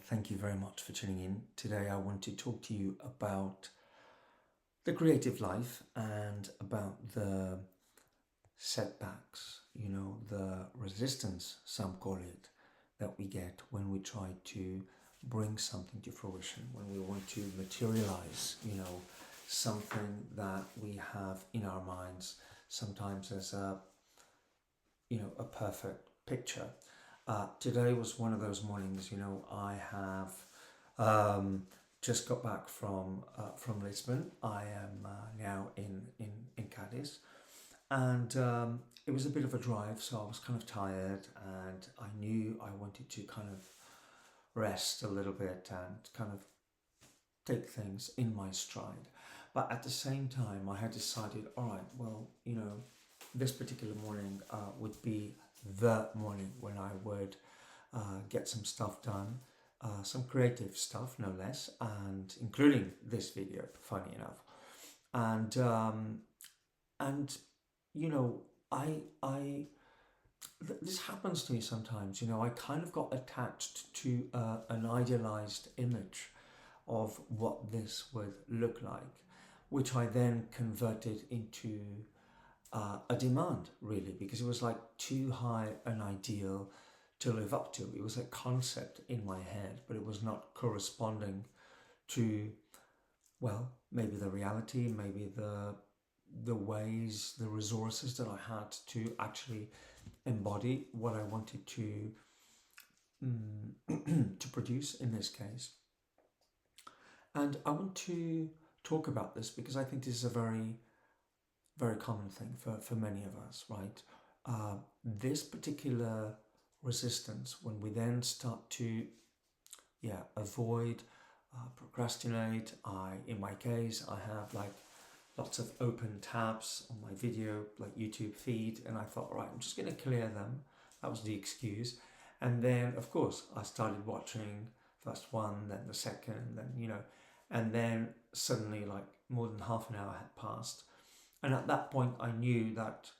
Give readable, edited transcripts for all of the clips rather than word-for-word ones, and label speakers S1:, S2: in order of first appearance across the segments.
S1: thank you very much for tuning in. Today I want to talk to you about the creative life and about the setbacks, the resistance, some call it, that we get when we try to bring something to fruition, when we want to materialize, something that we have in our minds, sometimes as a perfect picture. Today was one of those mornings. I have just got back from Lisbon. I am now in Cadiz, and it was a bit of a drive, so I was kind of tired, and I knew I wanted to kind of rest a little bit and kind of take things in my stride. But at the same time, I had decided, all right, well, this particular morning would be the morning when I would get some stuff done, some creative stuff, no less, and including this video, funny enough. And you know, I this happens to me sometimes. I kind of got attached to an idealized image of what this would look like, which I then converted into a demand, really, because it was like too high an ideal to live up to. It was a concept in my head, but it was not corresponding to, well, maybe the reality, maybe the ways, the resources that I had to actually embody what I wanted to to produce in this case. And I want to talk about this because I think this is a very common thing for many of us, right? This particular resistance, when we then start to, avoid, procrastinate. In my case, I have like lots of open tabs on my video, like YouTube feed, and I thought, right, I'm just going to clear them. That was the excuse. And then, of course, I started watching first one, then the second, and then suddenly, like, more than half an hour had passed. And at that point, I knew that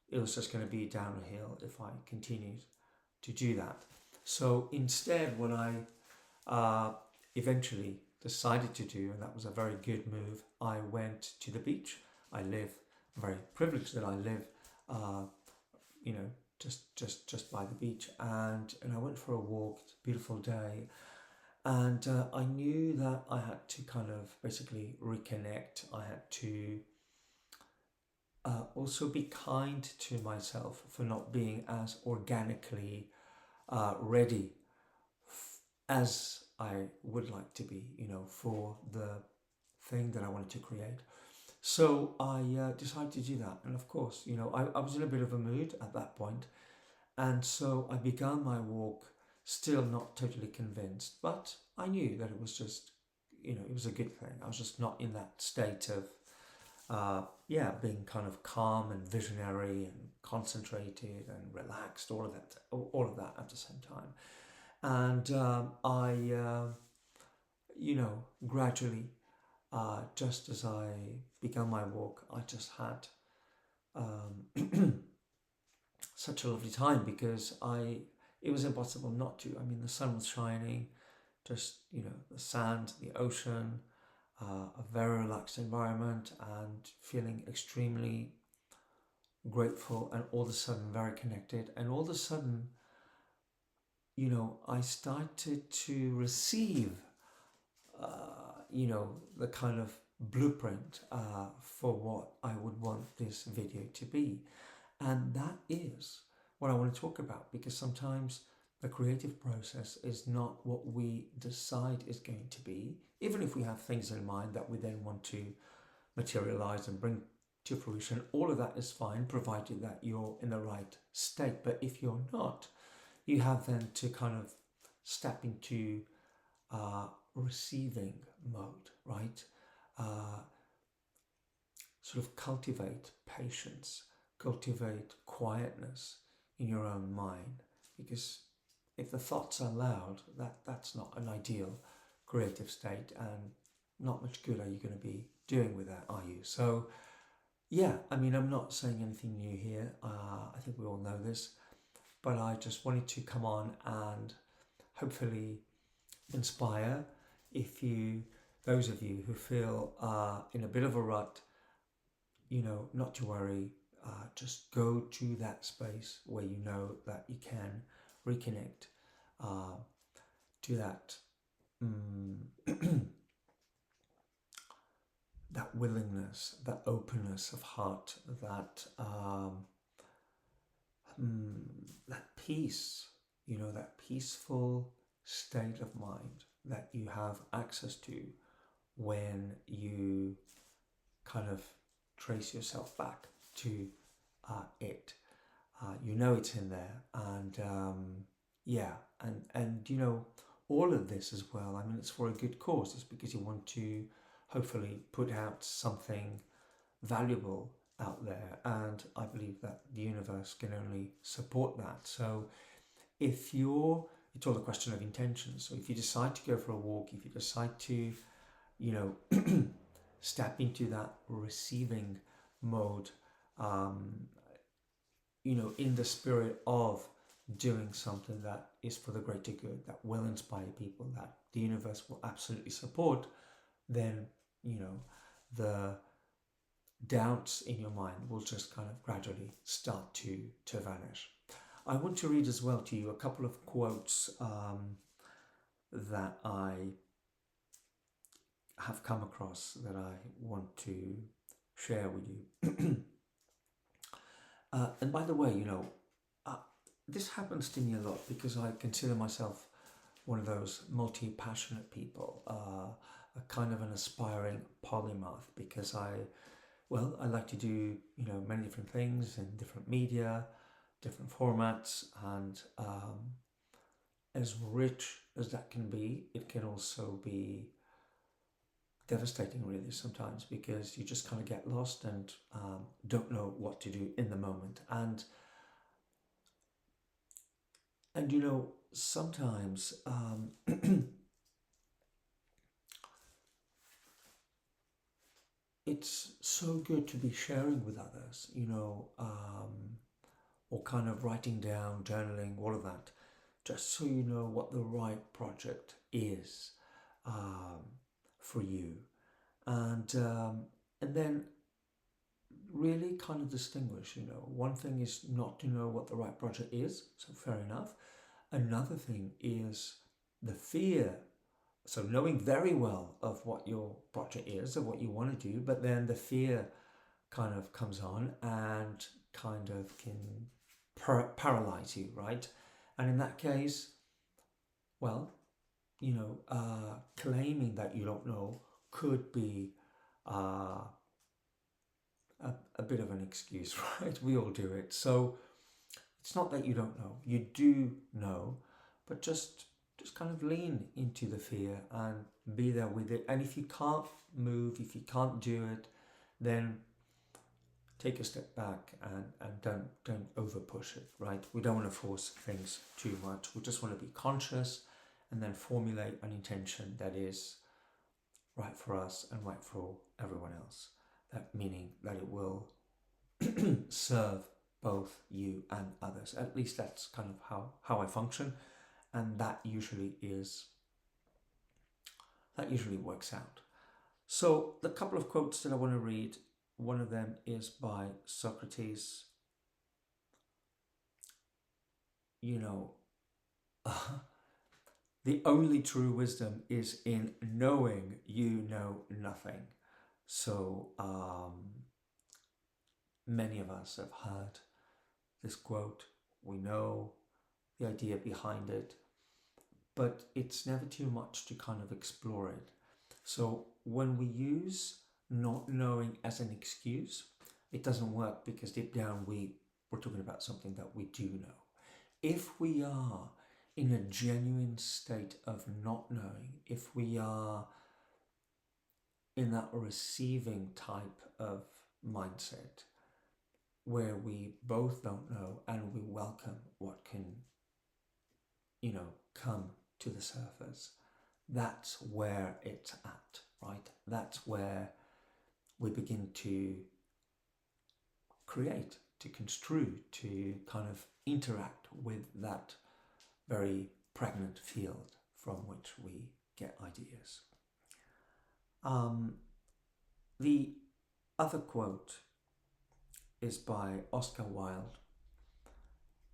S1: it was just going to be downhill if I continued to do that. So instead, what I eventually decided to do, and that was a very good move, I went to the beach. I live, very privileged that I live, just by the beach, and I went for a walk. It's a beautiful day, and I knew that I had to kind of basically reconnect. I had to also be kind to myself for not being as organically ready as I would like to be, for the thing that I wanted to create. So I decided to do that. And of course, I was in a bit of a mood at that point. And so I began my walk, still not totally convinced, but I knew that it was just, it was a good thing. I was just not in that state of, being kind of calm and visionary and concentrated and relaxed, all of that at the same time. And gradually, just as I began my walk, I just had such a lovely time because it was impossible not to. I mean, the sun was shining, just, the sand, the ocean, a very relaxed environment, and feeling extremely grateful, and all of a sudden very connected. And all of a sudden, I started to receive, the kind of blueprint for what I would want this video to be. And that is what I want to talk about, because sometimes the creative process is not what we decide is going to be, even if we have things in mind that we then want to materialize and bring to fruition. All of that is fine, provided that you're in the right state. But if you're not, you have then to kind of step into receiving mode, right? Sort of cultivate patience, cultivate quietness in your own mind, because if the thoughts are loud, that's not an ideal creative state, and not much good are you going to be doing with that, are you? So yeah, I mean, I'm not saying anything new here. I think we all know this, but I just wanted to come on and hopefully inspire. If you, those of you who feel in a bit of a rut, not to worry. Just go to that space where you know that you can reconnect to that that willingness, that openness of heart, that peace, that peaceful state of mind that you have access to when you kind of trace yourself back to it. It's in there, and yeah, and all of this as well. I mean, it's for a good cause. It's because you want to hopefully put out something valuable out there, and I believe that the universe can only support that. So if it's all a question of intention. So if you decide to go for a walk, if you decide to step into that receiving mode, in the spirit of doing something that is for the greater good, that will inspire people, that the universe will absolutely support, then the doubts in your mind will just kind of gradually start to vanish. I want to read as well to you a couple of quotes that I have come across that I want to share with you. And by the way, this happens to me a lot because I consider myself one of those multi-passionate people, a kind of an aspiring polymath, because I like to do, many different things in different media, different formats, and as rich as that can be, it can also be devastating really sometimes, because you just kind of get lost and don't know what to do in the moment. And sometimes it's so good to be sharing with others, or kind of writing down, journaling, all of that, just so you know what the right project is for you, and then really kind of distinguish. One thing is not to know what the right project is, so fair enough. Another thing is the fear. So knowing very well of what your project is, of what you want to do, but then the fear kind of comes on and kind of can paralyze you, right? And in that case, well, claiming that you don't know could be a bit of an excuse, right? We all do it. So it's not that you don't know, you do know, but just kind of lean into the fear and be there with it. And if you can't move, if you can't do it, then take a step back and don't over push it, right? We don't want to force things too much. We just want to be conscious and then formulate an intention that is right for us and right for everyone else. That meaning that it will serve both you and others. At least that's kind of how I function, and that usually works out. So the couple of quotes that I want to read, one of them is by Socrates. The only true wisdom is in knowing you know nothing. So many of us have heard this quote. We know the idea behind it, but it's never too much to kind of explore it. So when we use not knowing as an excuse, it doesn't work, because deep down we're talking about something that we do know. If we are in a genuine state of not knowing, if we are in that receiving type of mindset where we both don't know and we welcome what can, come to the surface, that's where it's at, right? That's where we begin to create, to construe, to kind of interact with that very pregnant field from which we get ideas. The other quote is by Oscar Wilde.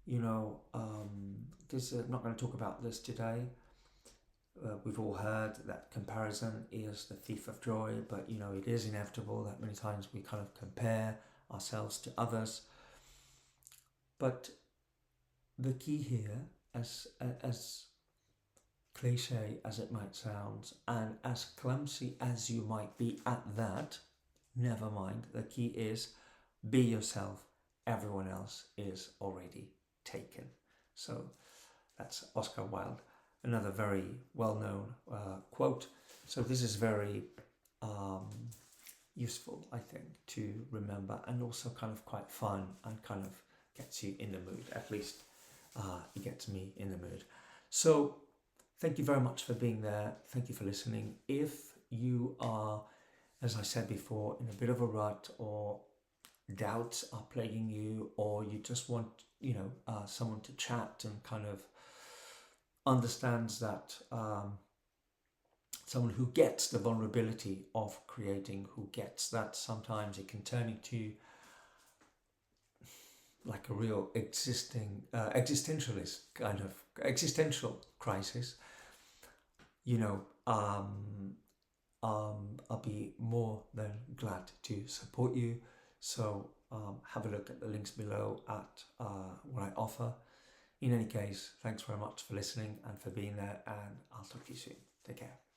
S1: You know, I'm not going to talk about this today. We've all heard that comparison is the thief of joy, but you know, it is inevitable that many times we kind of compare ourselves to others. But the key here, as cliche as it might sound, and as clumsy as you might be at that, never mind. The key is be yourself. Everyone else is already taken. So that's Oscar Wilde, another very well-known quote. So this is very useful, I think, to remember, and also kind of quite fun and kind of gets you in the mood. At least it gets me in the mood. So thank you very much for being there. Thank you for listening. If you are, as I said before, in a bit of a rut, or doubts are plaguing you, or you just want, you know, someone to chat and kind of understands that, someone who gets the vulnerability of creating, who gets that sometimes it can turn into like a real existentialist kind of existential crisis, you know, I'll be more than glad to support you. So have a look at the links below at what I offer. In any case, thanks very much for listening and for being there, and I'll talk to you soon. Take care.